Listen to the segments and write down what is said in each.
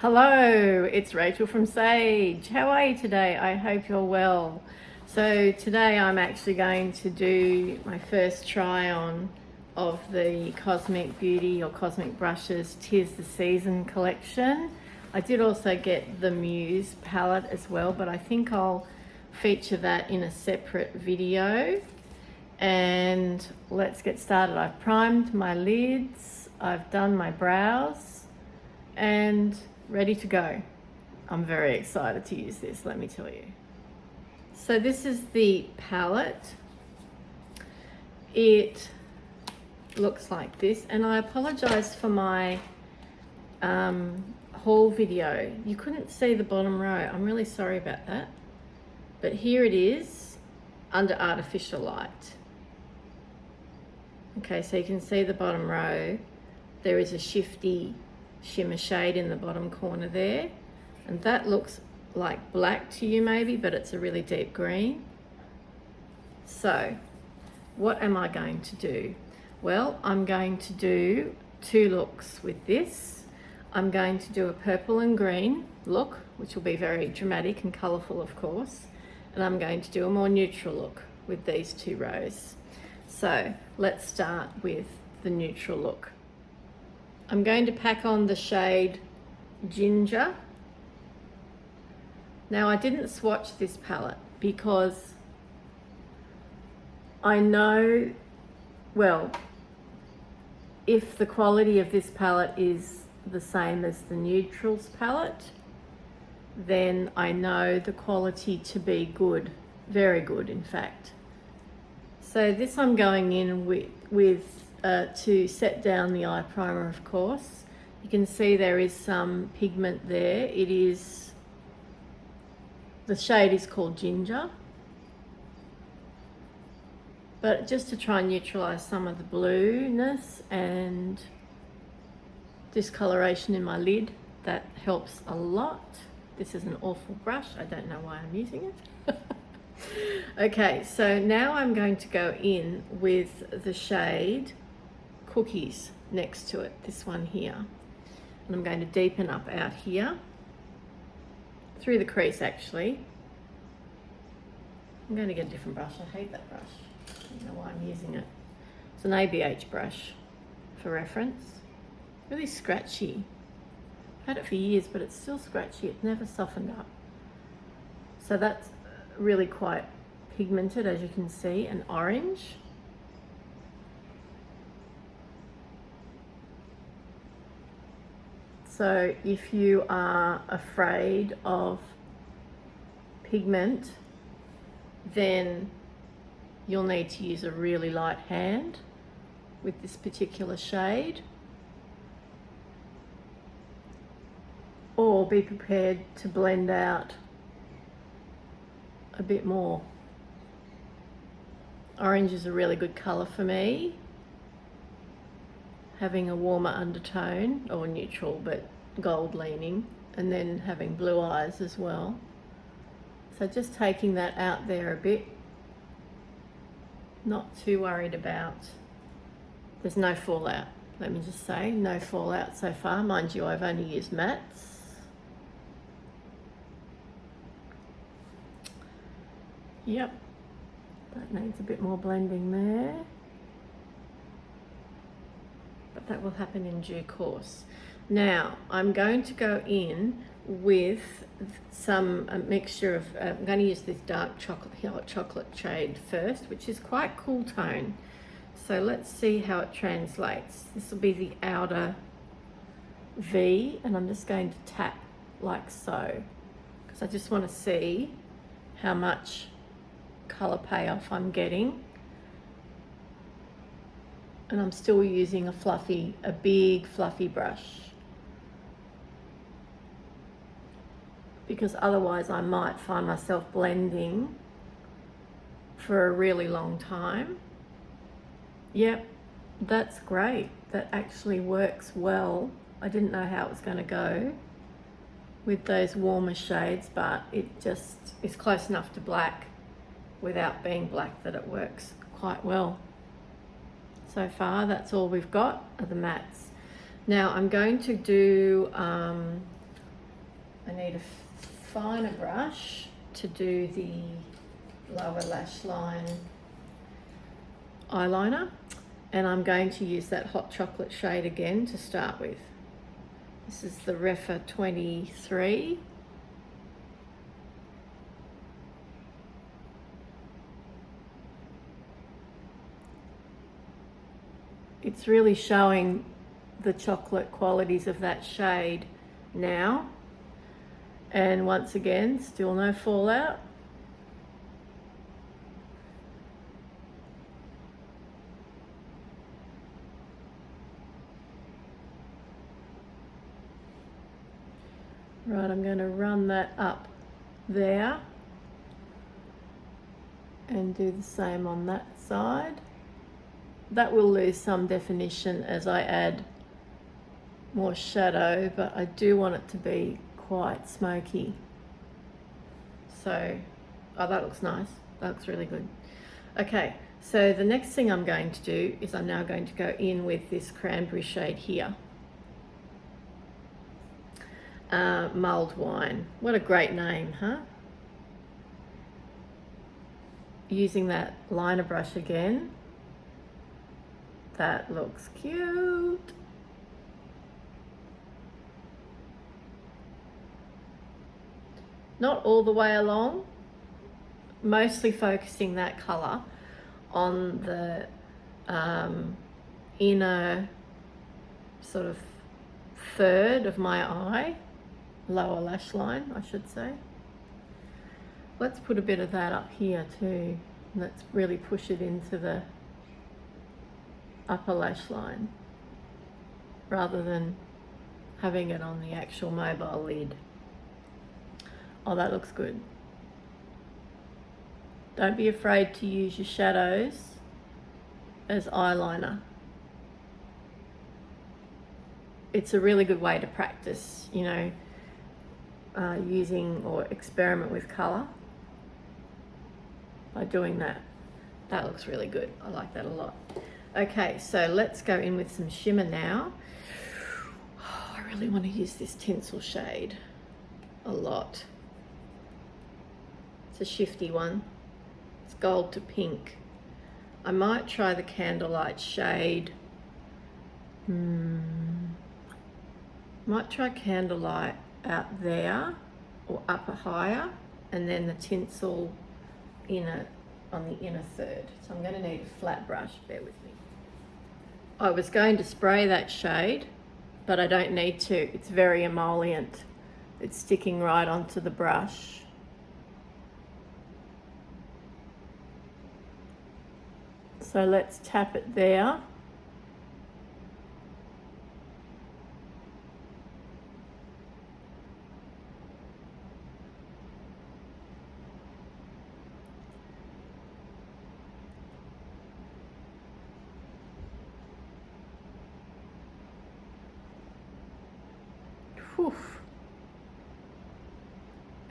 Hello, it's Rachel from Sage. How are you today? I hope you're well. So today I'm actually going to do my first try on of the Cosmic Beauty or Cosmic Brushes 'Tis the Season collection. I did also get the Muse palette as well, but I think I'll feature that in a separate video. And let's get started. I've primed my lids, I've done my brows, and ready to go. I'm very excited to use this, let me tell you. So this is the palette. It looks like this, and I apologize for my haul video. You couldn't see the bottom row. I'm really sorry about that. But here it is under artificial light. Okay, so you can see the bottom row. There is a shifty shimmer shade in the bottom corner there, and that looks like black to you maybe, but it's a really deep green. So what am I going to do? Well, I'm going to do two looks with this. I'm going to do a purple and green look, which will be very dramatic and colourful, of course, and I'm going to do a more neutral look with these two rows. So let's start with the neutral look. I'm going to pack on the shade Ginger. Now, I didn't swatch this palette because I know, well, if the quality of this palette is the same as the neutrals palette, then I know the quality to be good, very good in fact. So this I'm going in with to set down the eye primer, of course. You can see there is some pigment there. The shade is called Ginger. But just to try and neutralize some of the blueness and discoloration in my lid, that helps a lot. This is an awful brush. I don't know why I'm using it. Okay, so now I'm going to go in with the shade Cookies next to it, this one here. And I'm going to deepen up out here, through the crease actually. I'm going to get a different brush. I hate that brush. I don't know why I'm using it. It's an ABH brush for reference. Really scratchy. I've had it for years, but it's still scratchy. It's never softened up. So that's really quite pigmented, as you can see, and orange. So if you are afraid of pigment, then you'll need to use a really light hand with this particular shade, or be prepared to blend out a bit more. Orange is a really good colour for me, having a warmer undertone, or neutral but gold leaning, and then having blue eyes as well. So just taking that out there a bit. Not too worried about, there's no fallout, let me just say, no fallout so far. Mind you, I've only used mattes. Yep, that needs a bit more blending there, but that will happen in due course. Now I'm going to go in with some mixture of, I'm going to use this dark chocolate shade first, which is quite cool tone. So let's see how it translates. This will be the outer V, and I'm just going to tap like so, because I just want to see how much color payoff I'm getting. And I'm still using a big fluffy brush, because otherwise I might find myself blending for a really long time. Yep, that's great. That actually works well. I didn't know how it was going to go with those warmer shades, but it just is close enough to black without being black that it works quite well. So far, that's all we've got are the mattes. Now I'm going to do I need a finer brush to do the lower lash line eyeliner, and I'm going to use that hot chocolate shade again to start with. This is the Refa 23. It's really showing the chocolate qualities of that shade now. And once again, still no fallout. Right, I'm going to run that up there and do the same on that side. That will lose some definition as I add more shadow, but I do want it to be quite smoky. So, oh, that looks nice. That looks really good. Okay, so the next thing I'm going to do is I'm now going to go in with this cranberry shade here. Mulled Wine. What a great name, huh? Using that liner brush again. That looks cute. Not all the way along, mostly focusing that colour on the inner sort of third of my eye, lower lash line, I should say. Let's put a bit of that up here too. Let's really push it into the upper lash line rather than having it on the actual mobile lid. Oh, that looks good. Don't be afraid to use your shadows as eyeliner. It's a really good way to practice, you know, using or experiment with colour by doing that. That looks really good. I like that a lot. Okay, so let's go in with some shimmer now. Oh, I really want to use this tinsel shade a lot. It's a shifty one. It's gold to pink. I might try the Candlelight shade. Might try Candlelight out there or up higher, and then the tinsel on the inner third. So I'm going to need a flat brush, bear with me. I was going to spray that shade, but I don't need to. It's very emollient. It's sticking right onto the brush. So let's tap it there.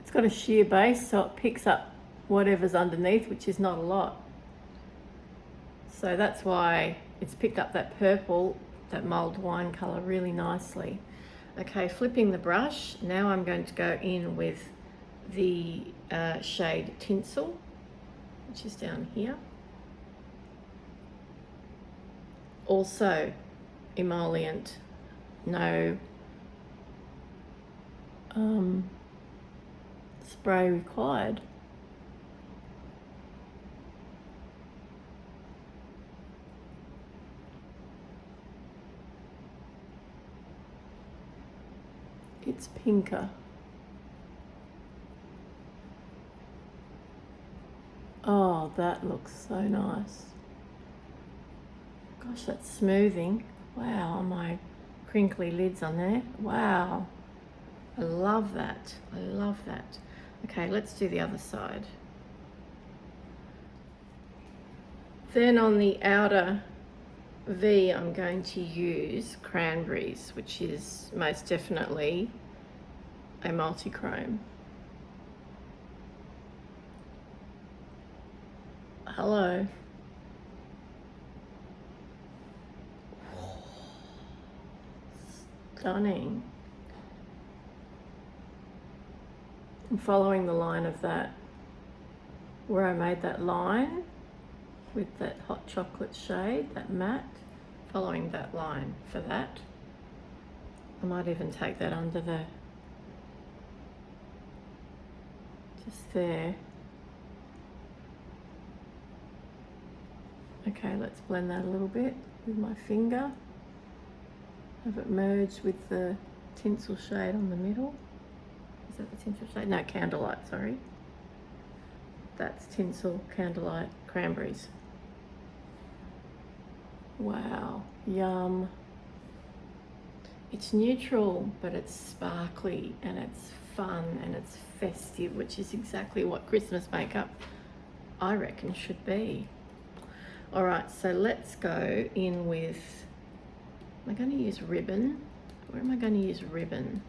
It's got a sheer base, so it picks up whatever's underneath, which is not a lot. So that's why it's picked up that purple, that mulled wine colour really nicely. Okay, flipping the brush, now I'm going to go in with the shade Tinsel, which is down here. Also emollient, no spray required. It's pinker. Oh, that looks so nice. Gosh, that's smoothing. Wow, my crinkly lids on there. Wow, I love that. I love that. Okay, let's do the other side. Then on the outer V, I'm going to use Cranberries, which is most definitely a multi-chrome. Hello. Stunning. I'm following the line of that, where I made that line with that hot chocolate shade, that matte, following that line for that. I might even take that under the, just there. Okay, let's blend that a little bit with my finger. Have it merged with the tinsel shade on the middle. Is that the tinsel shade? No, candlelight, sorry. That's tinsel, candlelight, cranberries. Wow, yum. It's neutral, but it's sparkly and it's fun and it's festive, which is exactly what Christmas makeup, I reckon, should be. All right, so let's go in with, am I going to use ribbon? Where am I going to use ribbon?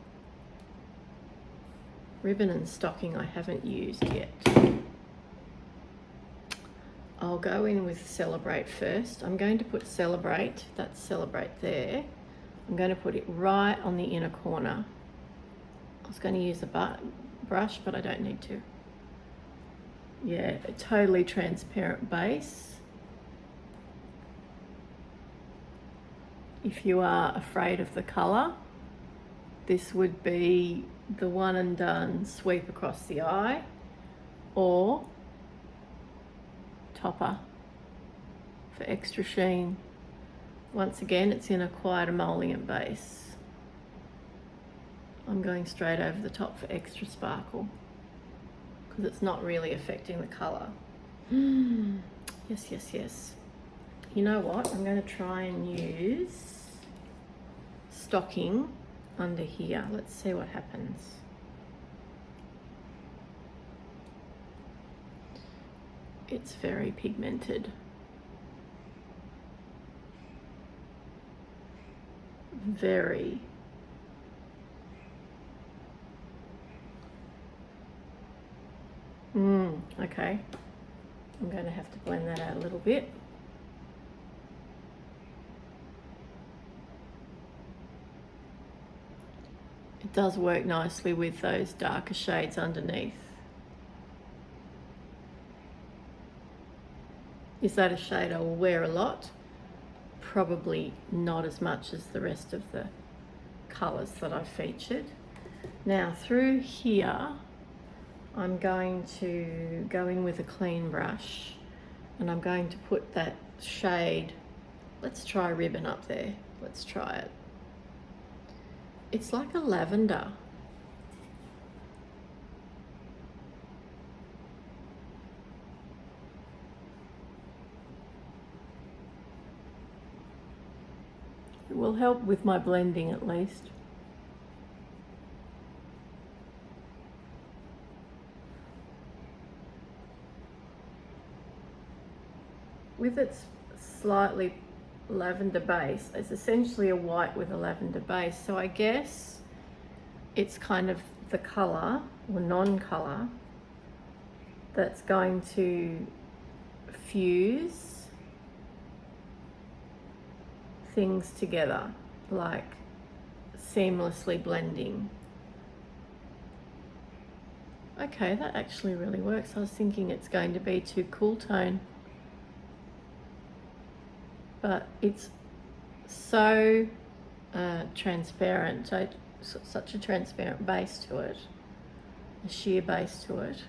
Ribbon and stocking I haven't used yet. I'll go in with Celebrate first. I'm going to put Celebrate, that's Celebrate there. I'm going to put it right on the inner corner. I was going to use a brush, but I don't need to. Yeah, a totally transparent base. If you are afraid of the colour, this would be the one and done sweep across the eye, or topper for extra sheen. Once again, it's in a quite emollient base. I'm going straight over the top for extra sparkle because it's not really affecting the colour. Yes, yes, yes. You know what? I'm going to try and use stocking under here. Let's see what happens. It's very pigmented. Very. Okay. I'm going to have to blend that out a little bit. It does work nicely with those darker shades underneath. Is that a shade I will wear a lot? Probably not as much as the rest of the colours that I featured. Now through here, I'm going to go in with a clean brush and I'm going to put that shade, let's try ribbon up there. Let's try it. It's like a lavender. It will help with my blending at least. With its slightly lavender base, it's essentially a white with a lavender base, so I guess it's kind of the colour or non-colour that's going to fuse things together, like seamlessly blending. Okay, that actually really works. I was thinking it's going to be too cool tone, but it's so transparent, so such a transparent base to it, a sheer base to it,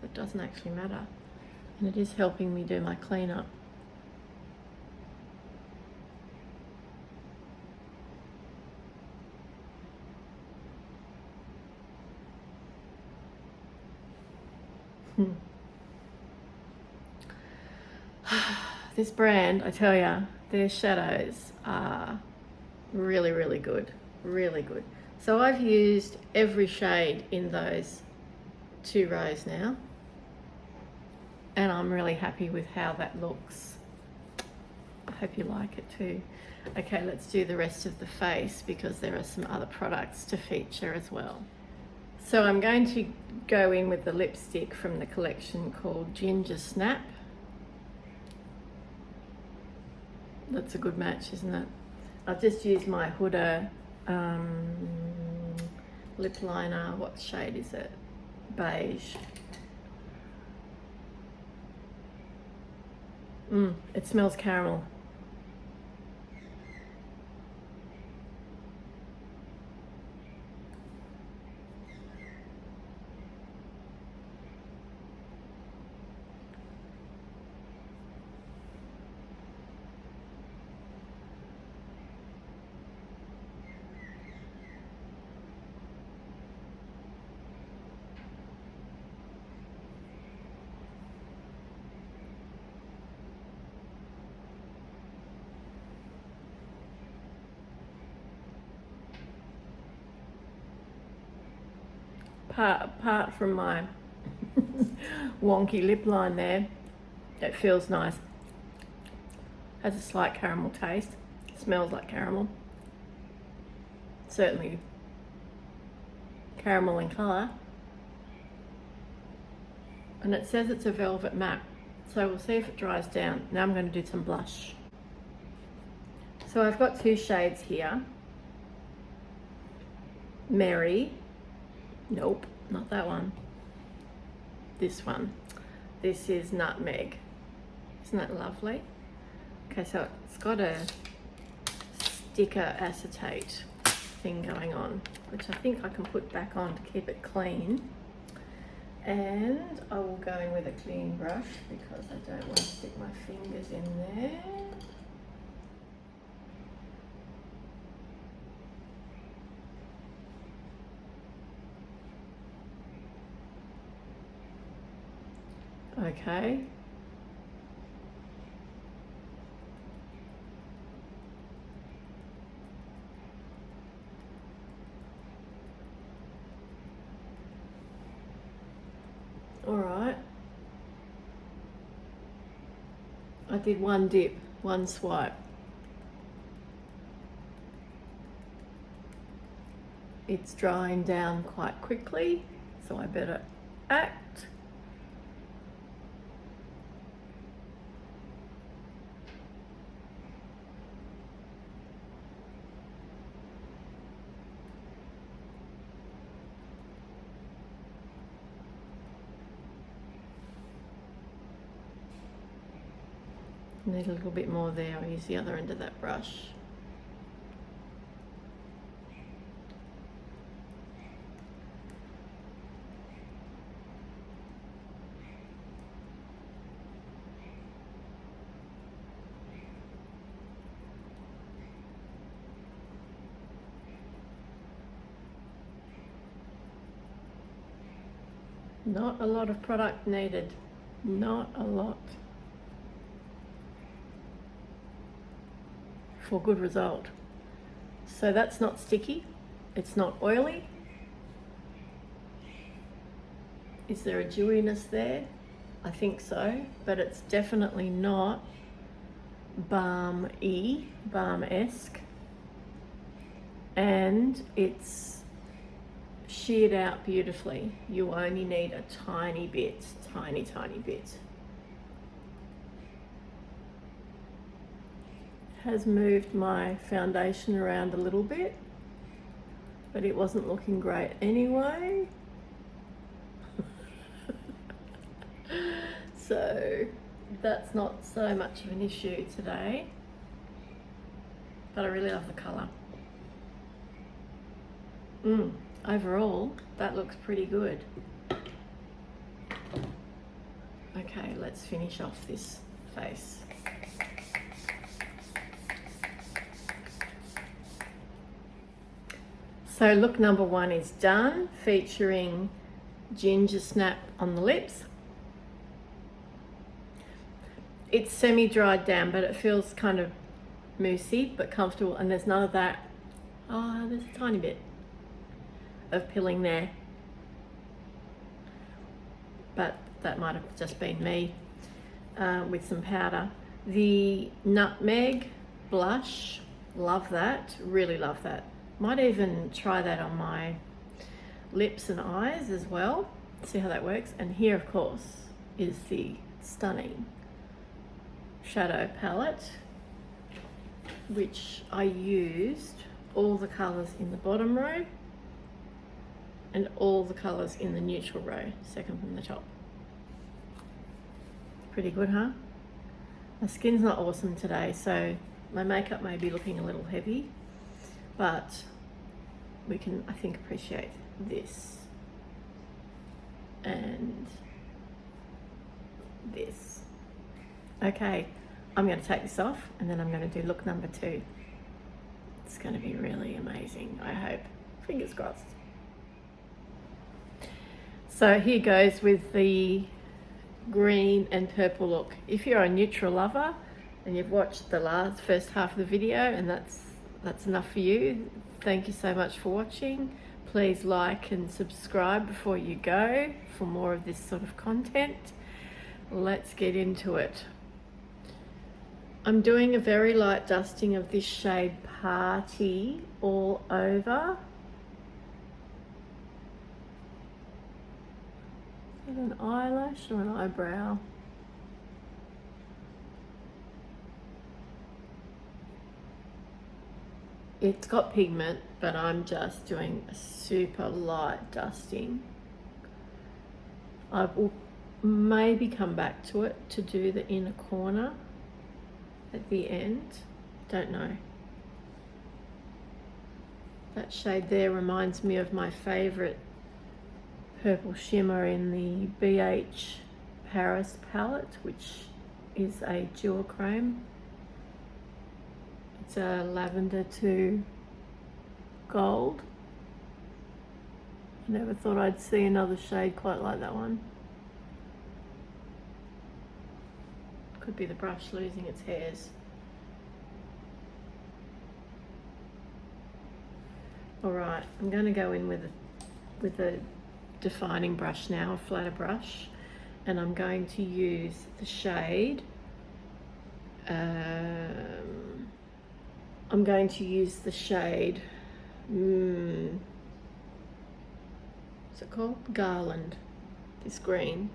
it doesn't actually matter. And it is helping me do my cleanup. This brand, I tell ya, their shadows are really, really good, really good. So I've used every shade in those 2 rows now, and I'm really happy with how that looks. I hope you like it too. Okay, let's do the rest of the face because there are some other products to feature as well. So I'm going to go in with the lipstick from the collection called Ginger Snap. That's a good match, isn't it? I've just used my Huda lip liner. What shade is it? beige. It smells caramel. Apart from my wonky lip line there, it feels nice. Has a slight caramel taste. Smells like caramel. Certainly caramel in colour. And it says it's a velvet matte. So we'll see if it dries down. Now I'm going to do some blush. So I've got two shades here. Merry. Nope, not that one. This one. This is Nutmeg. Isn't that lovely? Okay, so it's got a sticker acetate thing going on, which I think I can put back on to keep it clean. And I will go in with a clean brush because I don't want to stick my fingers in there. Okay. All right. I did one dip, one swipe. It's drying down quite quickly, so I better act. Need a little bit more there. I'll use the other end of that brush. Not a lot of product needed. Not a lot. For good result. So that's not sticky, it's not oily. Is there a dewiness there? I think so, but it's definitely not balm-esque. And it's sheared out beautifully. You only need a tiny bit, tiny bit. Has moved my foundation around a little bit, but it wasn't looking great anyway. So that's not so much of an issue today, but I really love the colour. Overall, that looks pretty good. Okay, let's finish off this face. So look number one is done, featuring Ginger Snap on the lips. It's semi-dried down, but it feels kind of moussey, but comfortable, and there's none of that. Oh, there's a tiny bit of pilling there. But that might have just been me with some powder. The Nutmeg blush, love that, really love that. Might even try that on my lips and eyes as well, see how that works. And here, of course, is the stunning shadow palette, which I used all the colours in the bottom row and all the colours in the neutral row, second from the top. Pretty good, huh? My skin's not awesome today, so my makeup may be looking a little heavy, but we can, I think, appreciate this and this. Okay, I'm going to take this off and then I'm going to do look number 2. It's going to be really amazing, I hope. Fingers crossed. So here goes with the green and purple look. If you're a neutral lover and you've watched the first half of the video and that's enough for you, thank you so much for watching. Please like and subscribe before you go for more of this sort of content. Let's get into it. I'm doing a very light dusting of this shade Party all over. Is that an eyelash or an eyebrow? It's got pigment, but I'm just doing a super light dusting. I will maybe come back to it to do the inner corner at the end. Don't know. That shade there reminds me of my favourite purple shimmer in the BH Paris palette, which is a duochrome. It's a lavender to gold. I never thought I'd see another shade quite like that one. Could be the brush losing its hairs. Alright, I'm going to go in with a defining brush now, a flatter brush, and I'm going to use the shade what's it called? Garland, this green.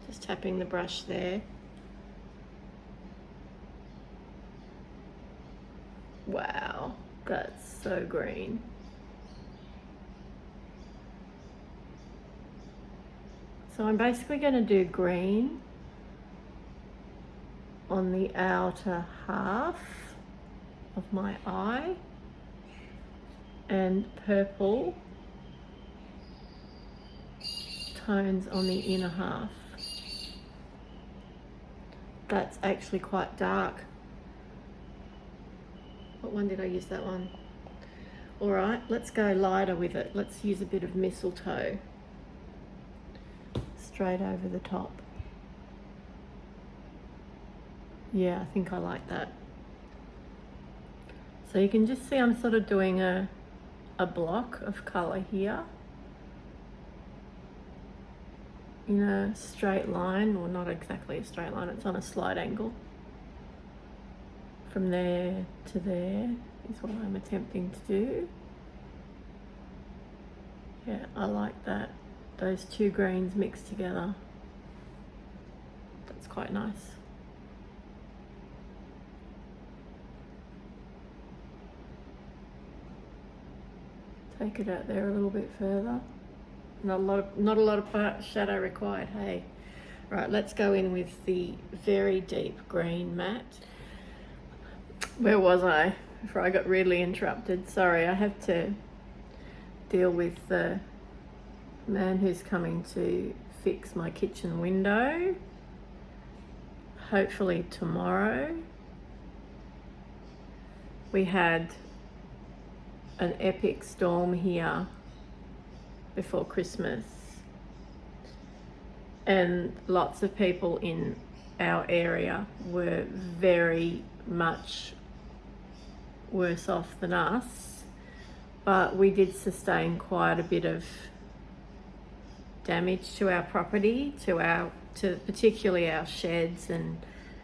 Just tapping the brush there. Wow, that's so green. So I'm basically going to do green on the outer half of my eye and purple tones on the inner half. That's actually quite dark. What one did I use? That one. All right, let's go lighter with it. Let's use a bit of mistletoe straight over the top. Yeah, I think I like that. So you can just see I'm sort of doing a block of colour here in a straight line, or not exactly a straight line, it's on a slight angle. From there to there is what I'm attempting to do. Yeah, I like that. Those two greens mixed together. That's quite nice. Take it out there a little bit further. Not a lot of shadow required, hey. Right, let's go in with the very deep green matte. Where was I before I got really interrupted? Sorry, I have to deal with the man who's coming to fix my kitchen window. Hopefully tomorrow. We had an epic storm here before Christmas, and lots of people in our area were very much worse off than us, but we did sustain quite a bit of damage to our property, to particularly our sheds and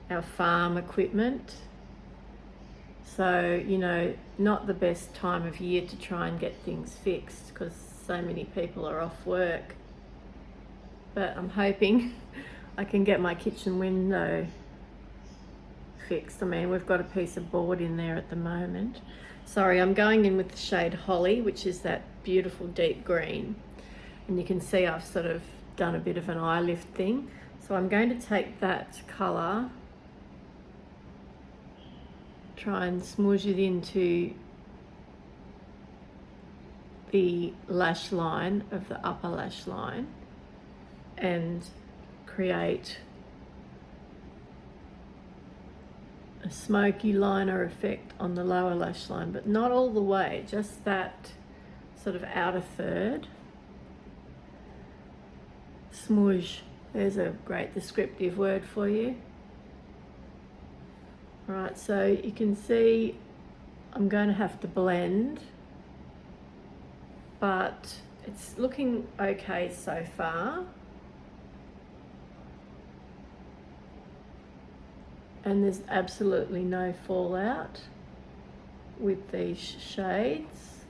our farm equipment. So, you know, not the best time of year to try and get things fixed because so many people are off work. But I'm hoping I can get my kitchen window fixed. I mean, we've got a piece of board in there at the moment. Sorry, I'm going in with the shade Holly, which is that beautiful deep green. And you can see I've sort of done a bit of an eye lift thing. So I'm going to take that colour, try and smudge it into the lash line of the upper lash line and create a smoky liner effect on the lower lash line, but not all the way, just that sort of outer third. Smudge, there's a great descriptive word for you. Right, so you can see I'm going to have to blend, but it's looking okay so far. And there's absolutely no fallout with these shades,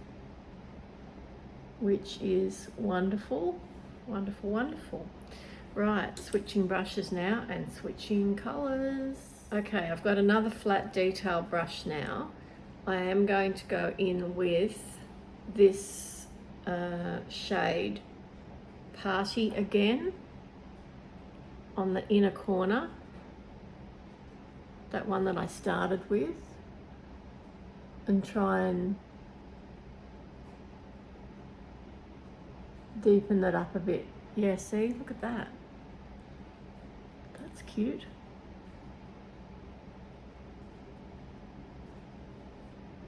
which is wonderful, wonderful, wonderful. Right, switching brushes now and switching colours. Okay, I've got another flat detail brush now. I am going to go in with this shade Party again on the inner corner, that one that I started with, and try and deepen that up a bit. Yeah, see, look at that. That's cute.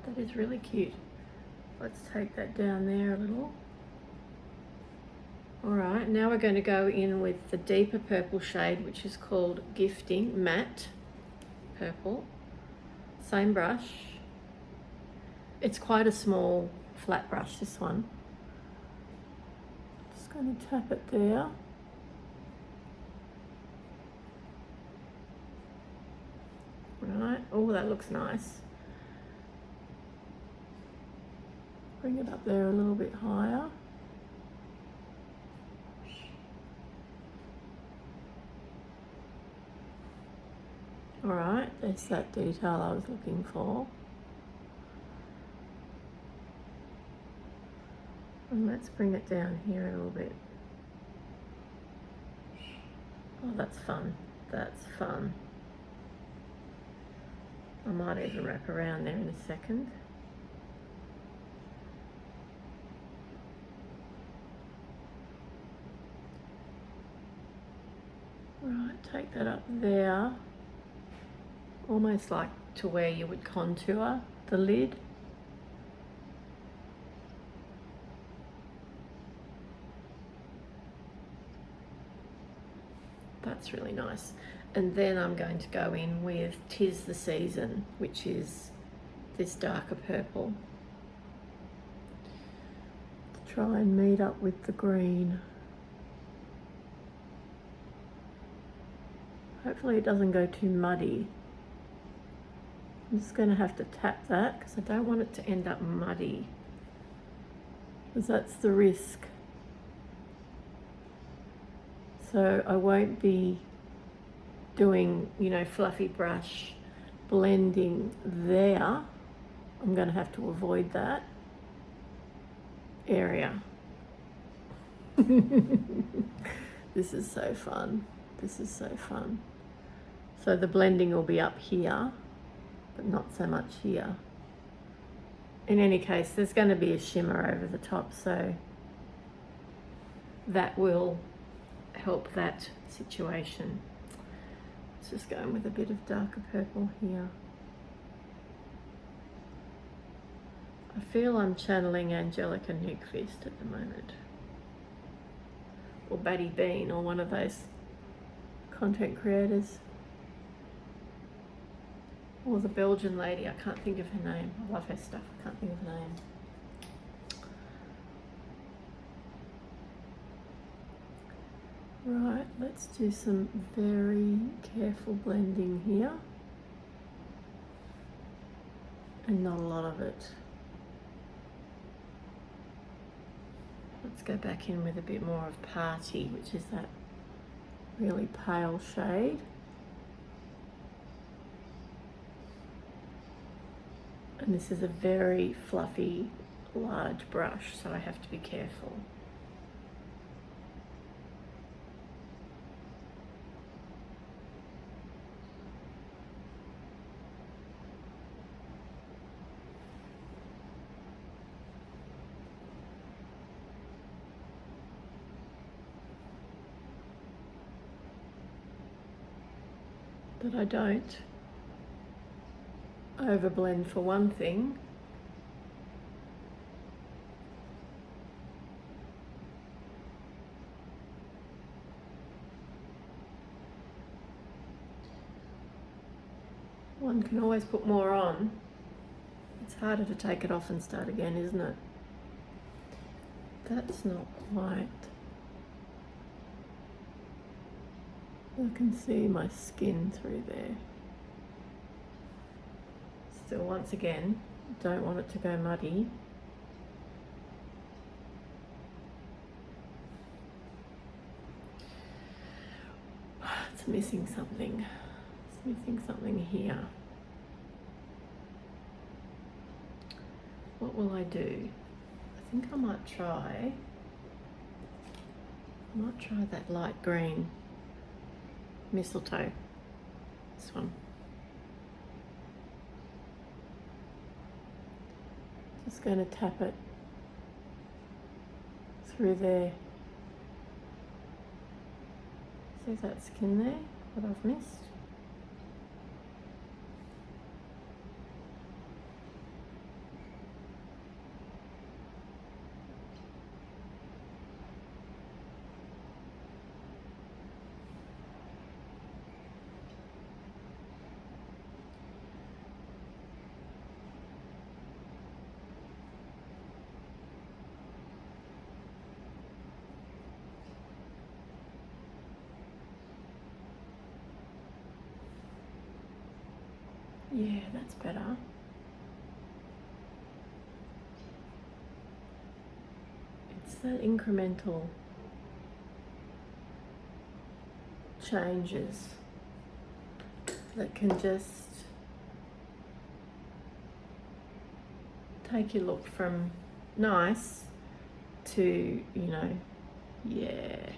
That is really cute. Let's take that down there a little. All right, now we're going to go in with the deeper purple shade, which is called Gifting Matte Purple. Same brush. It's quite a small flat brush, this one. Just going to tap it there. Right, oh, that looks nice. Bring it up there a little bit higher. All right, there's that detail I was looking for. And let's bring it down here a little bit. Oh, that's fun. That's fun. I might even wrap around there in a second. Right, take that up there, almost like to where you would contour the lid. That's really nice. And then I'm going to go in with 'Tis the Season, which is this darker purple. Try and meet up with the green. Hopefully it doesn't go too muddy. I'm just going to have to tap that because I don't want it to end up muddy, because that's the risk. So I won't be doing, you know, fluffy brush blending there. I'm going to have to avoid that area. This is so fun. This is so fun. So the blending will be up here, but not so much here. In any case, there's going to be a shimmer over the top, so that will help that situation. Let's just go in with a bit of darker purple here. I feel I'm channeling Angelica Newquist at the moment, or Batty Bean, or one of those content creators, or the Belgian lady. I can't think of her name. I love her stuff. I can't think of her name. Right, let's do some very careful blending here, and not a lot of it. Let's go back in with a bit more of Party, which is that really pale shade. And this is a very fluffy, large brush, so I have to be careful. That I don't overblend for one thing. One can always put more on. It's harder to take it off and start again, isn't it? That's not quite. I can see my skin through there. Still, once again, don't want it to go muddy. It's missing something. It's missing something here. What will I do? I think I might try that light green mistletoe. This one. Just going to tap it through there. See that skin there that I've missed? Yeah, that's better. It's that incremental changes that can just take your look from nice to, you know, yeah.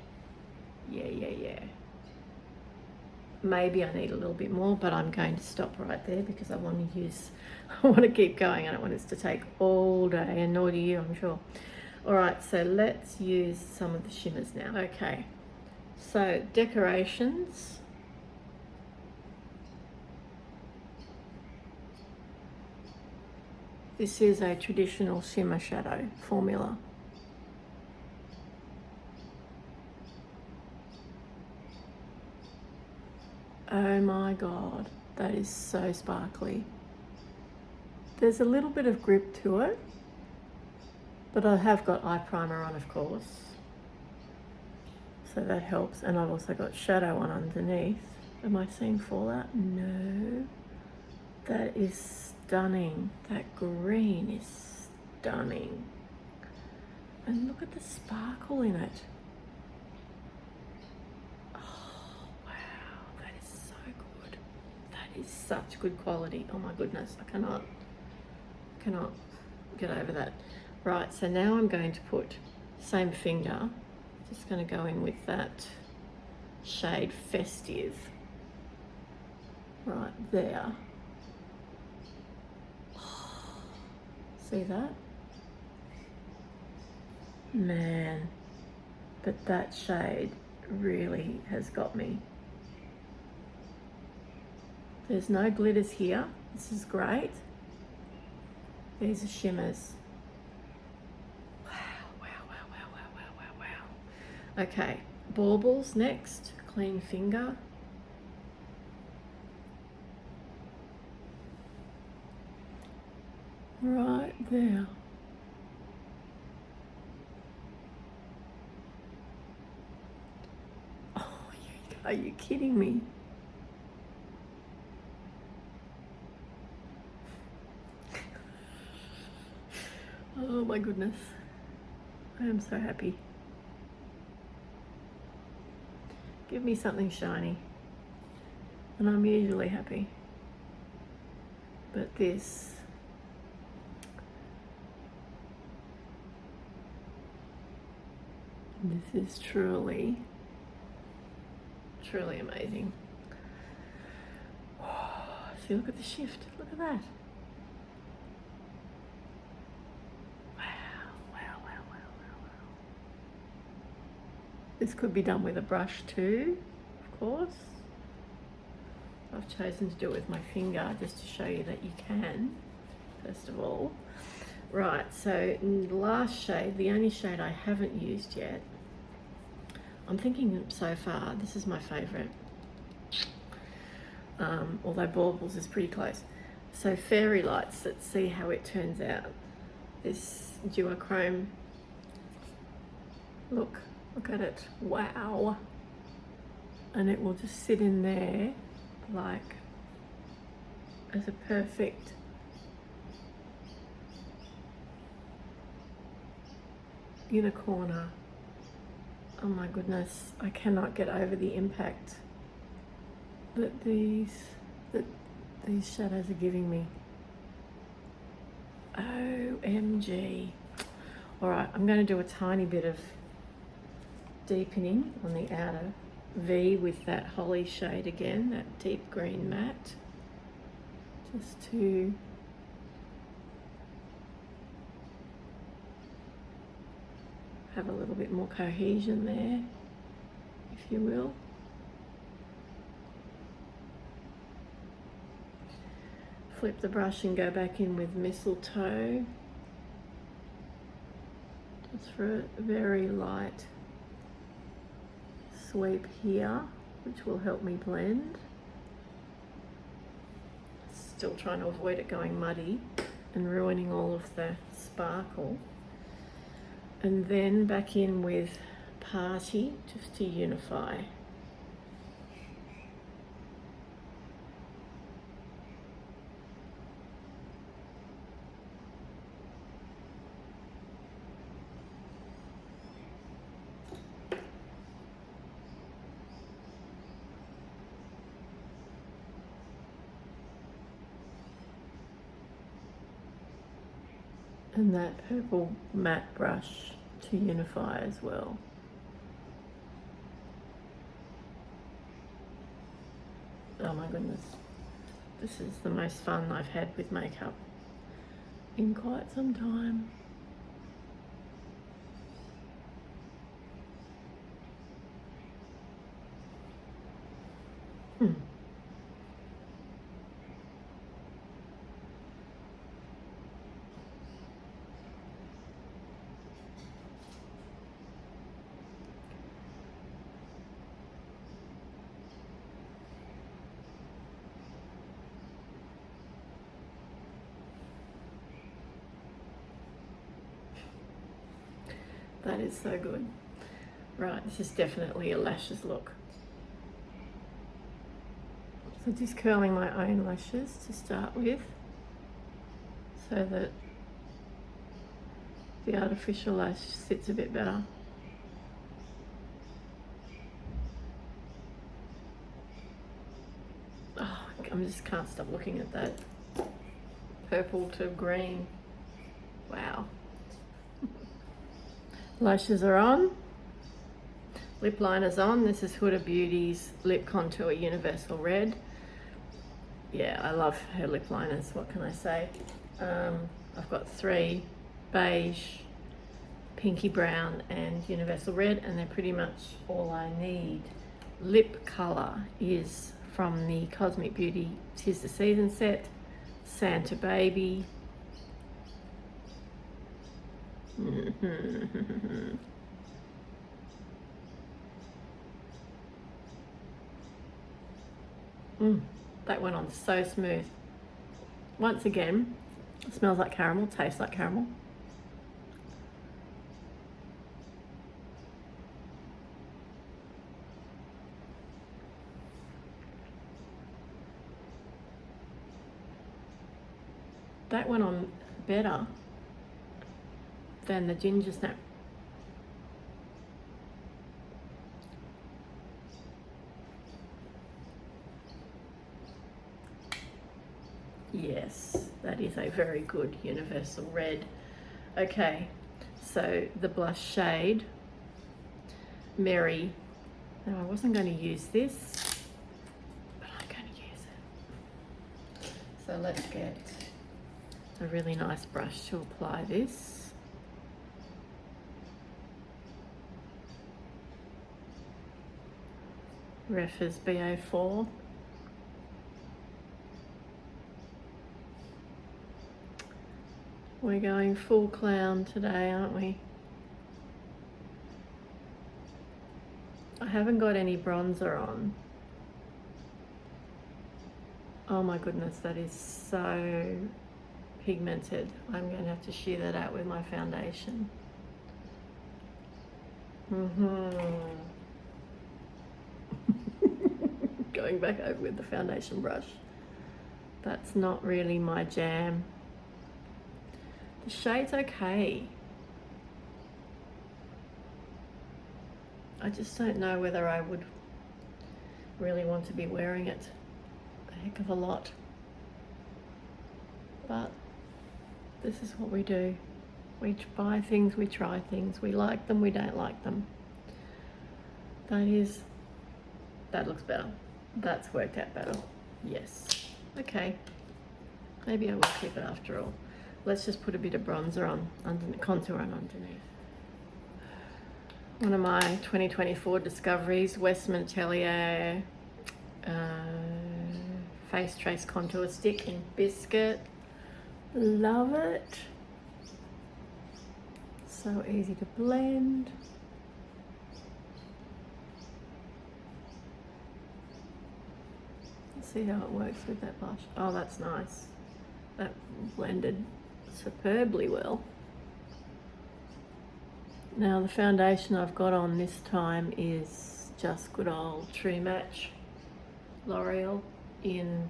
Maybe I need a little bit more, but I'm going to stop right there because I want to keep going. I don't want this to take all day, and nor do you, I'm sure. All right, so let's use some of the shimmers now. Okay, so decorations. This is a traditional shimmer shadow formula. Oh my God, that is so sparkly. There's a little bit of grip to it, but I have got eye primer on, of course, so that helps. And I've also got shadow on underneath. Am I seeing fallout? No. That is stunning. That green is stunning. And look at the sparkle in it. Is such good quality. Oh my goodness, I cannot get over that. Right, so now I'm going to put same finger, just going to go in with that shade Festive right there. See that? Man, but that shade really has got me. There's no glitters here. This is great. These are shimmers. Wow. Okay, baubles next. Clean finger. Right there. Oh, are you kidding me? Oh my goodness, I am so happy. Give me something shiny, and I'm usually happy. But this This is truly, truly amazing. See, look at the shift. Look at that. This could be done with a brush too, of course. I've chosen to do it with my finger just to show you that you can, first of all. Right, so in the last shade, the only shade I haven't used yet, I'm thinking so far, this is my favourite. Although Baubles is pretty close. So Fairy Lights, let's see how it turns out. This duochrome, look at it, wow. And it will just sit in there like as a perfect inner corner. Oh my goodness, I cannot get over the impact that these shadows are giving me. OMG. All right, I'm going to do a tiny bit of deepening on the outer V with that holly shade again, that deep green matte, just to have a little bit more cohesion there, if you will. Flip the brush and go back in with Mistletoe, just for a very light sweep here, which will help me blend. Still trying to avoid it going muddy and ruining all of the sparkle. And then back in with Party, just to unify. And that purple matte brush to unify as well. Oh my goodness, this is the most fun I've had with makeup in quite some time. That is so good. Right, this is definitely a lashes look. So just curling my own lashes to start with, so that the artificial lash sits a bit better. Oh, I just can't stop looking at that purple to green. Wow. Lashes are on, lip liner's on. This is Huda Beauty's Lip Contour Universal Red. Yeah, I love her lip liners, what can I say? I've got 3, beige, pinky brown and universal red, and they're pretty much all I need. Lip colour is from the Cosmic Beauty 'Tis the Season set, Santa Baby. That went on so smooth. Once again, it smells like caramel, tastes like caramel. That went on better than the Ginger Snap. Yes, that is a very good universal red. Okay, so the blush shade Merry. Now I wasn't going to use this, but I'm going to use it. So let's get a really nice brush to apply this. Refers BO4. We're going full clown today, aren't we? I haven't got any bronzer on. Oh my goodness, that is so pigmented. I'm going to have to shear that out with my foundation. Going back over with the foundation brush. That's not really my jam. The shade's okay. I just don't know whether I would really want to be wearing it a heck of a lot. But this is what we do. We buy things, we try things. We like them, we don't like them. That looks better. That's worked out better. Yes. Okay. Maybe I will keep it after all. Let's just put a bit of bronzer on, contour on underneath. One of my 2024 discoveries, Westman Atelier Face Trace Contour Stick in Biscuit. Love it. So easy to blend. Let's see how it works with that blush. Oh, that's nice. That blended superbly well. Now the foundation I've got on this time is just good old True Match L'Oreal in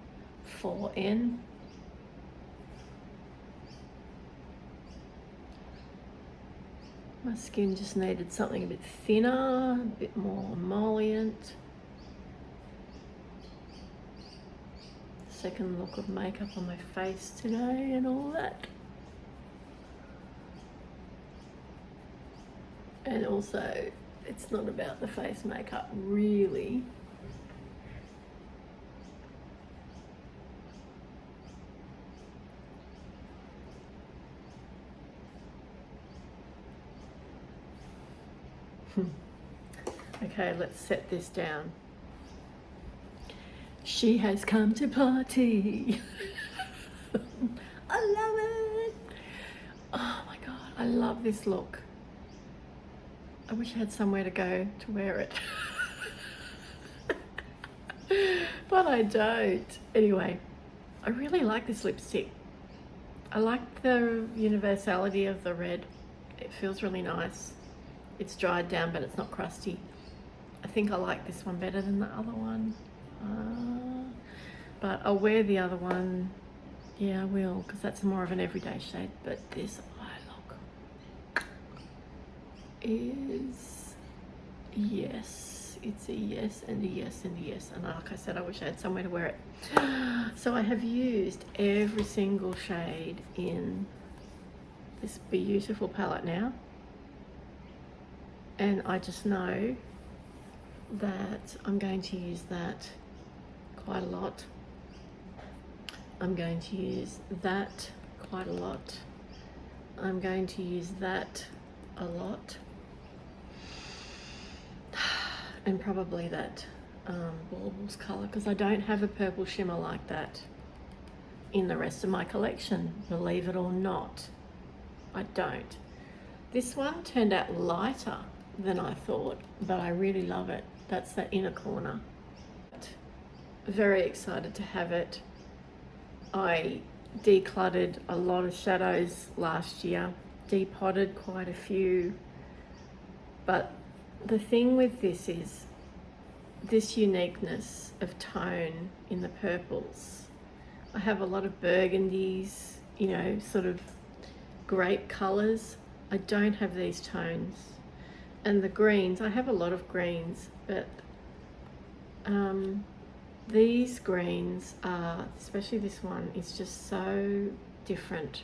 4N. My skin just needed something a bit thinner, a bit more emollient. Second look of makeup on my face today and all that. And also, it's not about the face makeup, really. Okay, let's set this down. She has come to party. I love it. Oh my God, I love this look. I wish I had somewhere to go to wear it. But I don't. Anyway, I really like this lipstick. I like the universality of the red. It feels really nice. It's dried down, but it's not crusty. I think I like this one better than the other one. But I'll wear the other one. Yeah, I will, because that's more of an everyday shade. But this eye look is, yes, it's a yes and a yes and a yes. And like I said, I wish I had somewhere to wear it. So I have used every single shade in this beautiful palette now. And I just know that I'm going to use that quite a lot. I'm going to use that quite a lot. I'm going to use that a lot. And probably that Baubles colour, because I don't have a purple shimmer like that in the rest of my collection, believe it or not. I don't. This one turned out lighter than I thought, but I really love it. That's that inner corner. Very excited to have it. I decluttered a lot of shadows last year, depotted quite a few, but the thing with this is this uniqueness of tone in the purples. I have a lot of burgundies, you know, sort of grape colours. I don't have these tones. And the greens, I have a lot of greens, but these greens are, especially this one, is just so different.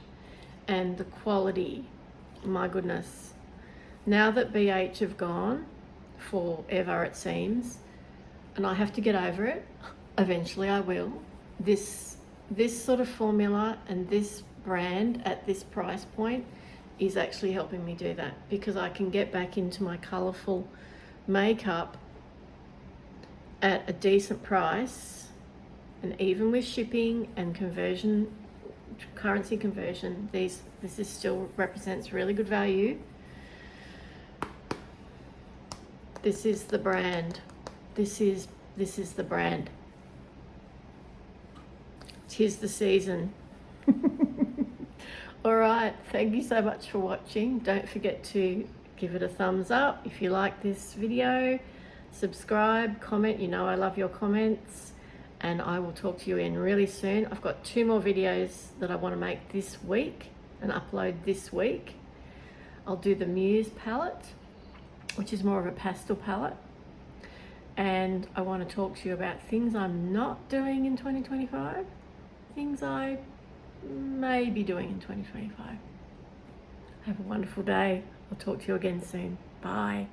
And the quality, my goodness. Now that BH have gone, forever, it seems, and I have to get over it. Eventually I will. This sort of formula and this brand at this price point is actually helping me do that, because I can get back into my colourful makeup at a decent price, and even with shipping and conversion, currency conversion, this is still represents really good value. This is the brand. This is the brand. 'Tis the season. All right, thank you so much for watching. Don't forget to give it a thumbs up if you like this video. Subscribe, comment. You know I love your comments, and I will talk to you in really soon. I've got 2 more videos that I want to make this week and upload this week. I'll do the Muse palette, which is more of a pastel palette, and I want to talk to you about things I'm not doing in 2025, things I may be doing in 2025. Have a wonderful day. I'll talk to you again soon. Bye.